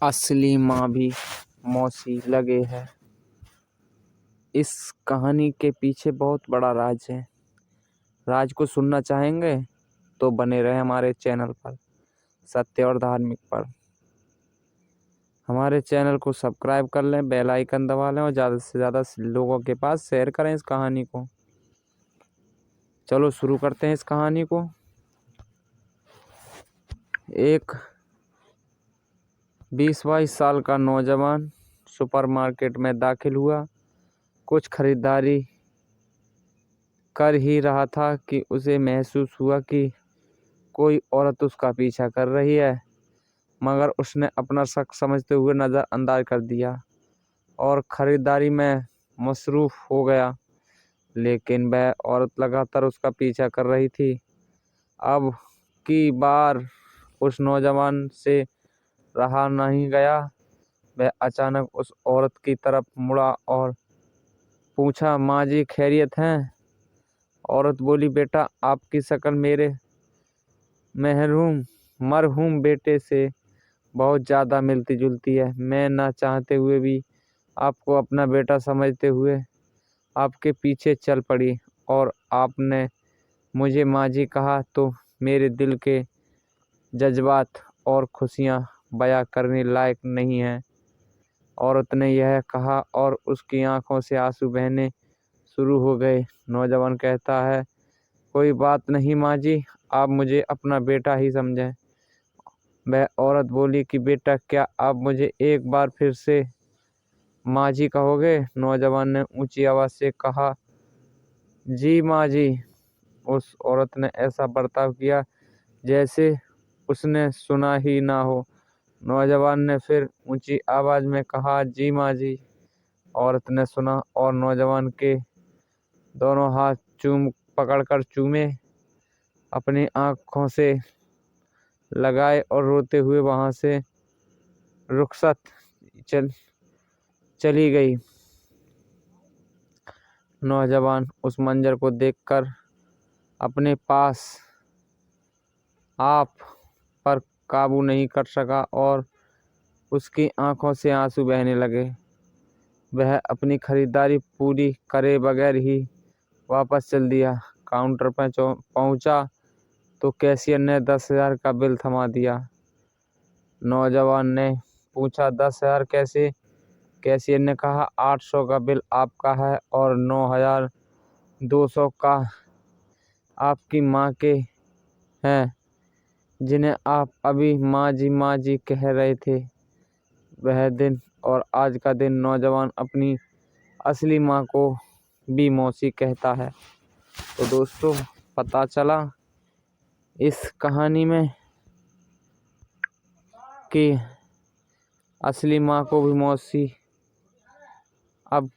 असली माँ भी मौसी लगे है। इस कहानी के पीछे बहुत बड़ा राज है। राज को सुनना चाहेंगे तो बने रहे हमारे चैनल पर, सत्य और धार्मिक पर। हमारे चैनल को सब्सक्राइब कर लें, बेल आइकन दबा लें और ज़्यादा से ज़्यादा लोगों के पास शेयर करें इस कहानी को। चलो शुरू करते हैं इस कहानी को। एक 20-22 साल का नौजवान सुपरमार्केट में दाखिल हुआ। कुछ खरीदारी कर ही रहा था कि उसे महसूस हुआ कि कोई औरत उसका पीछा कर रही है, मगर उसने अपना शक समझते हुए नज़रअंदाज कर दिया और खरीदारी में मसरूफ़ हो गया। लेकिन वह औरत लगातार उसका पीछा कर रही थी। अब की बार उस नौजवान से रहा नहीं गया। वह अचानक उस औरत की तरफ मुड़ा और पूछा, माँ जी खैरियत हैं? औरत बोली, बेटा आपकी शक्ल मेरे मरहूम बेटे से बहुत ज़्यादा मिलती जुलती है। मैं ना चाहते हुए भी आपको अपना बेटा समझते हुए आपके पीछे चल पड़ी और आपने मुझे माँ जी कहा तो मेरे दिल के जज्बात और खुशियाँ बयां करने लायक नहीं हैं। औरत ने यह कहा और उसकी आंखों से आंसू बहने शुरू हो गए। नौजवान कहता है, कोई बात नहीं माँ जी, आप मुझे अपना बेटा ही समझें। वह औरत बोली कि बेटा क्या आप मुझे एक बार फिर से माँ जी कहोगे? नौजवान ने ऊंची आवाज़ से कहा, जी माँ जी। उस औरत ने ऐसा बर्ताव किया जैसे उसने सुना ही ना हो। नौजवान ने फिर ऊंची आवाज़ में कहा, जी माँ जी। औरत ने सुना और नौजवान के दोनों हाथ पकड़कर चूमे, अपनी आँखों से लगाए और रोते हुए वहाँ से रुखसत चली गई। नौजवान उस मंजर को देखकर अपने आप पर काबू नहीं कर सका और उसकी आंखों से आंसू बहने लगे। वह अपनी खरीदारी पूरी करे बगैर ही वापस चल दिया। काउंटर पर पहुंचा तो कैशियर ने 10,000 का बिल थमा दिया। नौजवान ने पूछा, 10,000 कैसे? कैशियर ने कहा, 800 का बिल आपका है और 9,200 का आपकी माँ के हैं, जिन्हें आप अभी माँ जी कह रहे थे। वह दिन और आज का दिन नौजवान अपनी असली माँ को भी मौसी कहता है। तो दोस्तों, पता चला इस कहानी में कि असली माँ को भी मौसी अब